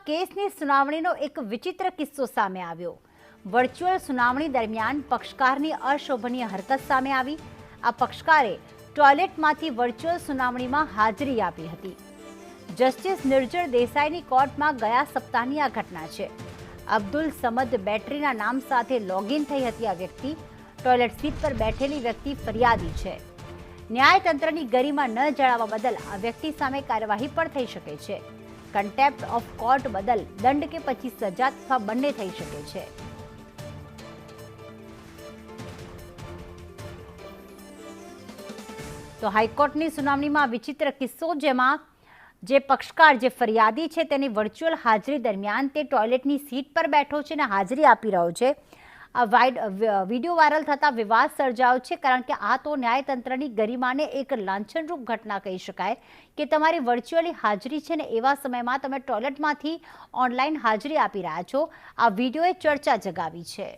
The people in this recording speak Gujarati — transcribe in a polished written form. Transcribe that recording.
કેસની સુનાવણીનો એક વિચિત્ર કિસ્સો સામે આવ્યો। વર્ચ્યુઅલ સુનાવણી દરમિયાન પક્ષકારની અશોભનીય હરકત સામે આવી। આ પક્ષકારે ટોયલેટમાંથી વર્ચ્યુઅલ સુનાવણીમાં હાજરી આપી હતી। જસ્ટિસ નિર્જર દેસાઈની કોર્ટમાં ગયા સપ્તાહની આ ઘટના છે। અબ્દુલ સમદ બેટરીના નામ સાથે લોગિન થઈ હતી। આ વ્યક્તિ ટોયલેટ સીટ પર બેઠેલી વ્યક્તિ ફરિયાદી છે। ન્યાયતંત્રની ગરિમા ન જાળવવા બદલ આ વ્યક્તિ સામે કાર્યવાહી પણ થઈ શકે છે। કન્ટેમ્પ્ટ ઓફ કોર્ટ બદલ દંડ કે પછી સજા અથવા બંને થઈ શકે છે। તો હાઈકોર્ટની સુનાવણીમાં વિચિત્ર કિસ્સો, જેમાં જે પક્ષકાર જે ફરિયાદી છે તેની વર્ચ્યુઅલ હાજરી દરમિયાન તે ટોયલેટની સીટ પર બેઠો છે અને હાજરી આપી રહ્યો છે। આ વિડીયો વાયરલ થતાં વિવાદ સર્જાયો છે, કારણ કે આ તો ન્યાયતંત્રની ગરિમાને એક લાંછનરૂપ ઘટના કહી શકાય કે તમારી વર્ચ્યુઅલી હાજરી છે ને એવા સમયમાં તમે ટોયલેટમાંથી ઓનલાઈન હાજરી આપી રહ્યા છો। આ વિડીયોએ ચર્ચા જગાવી છે।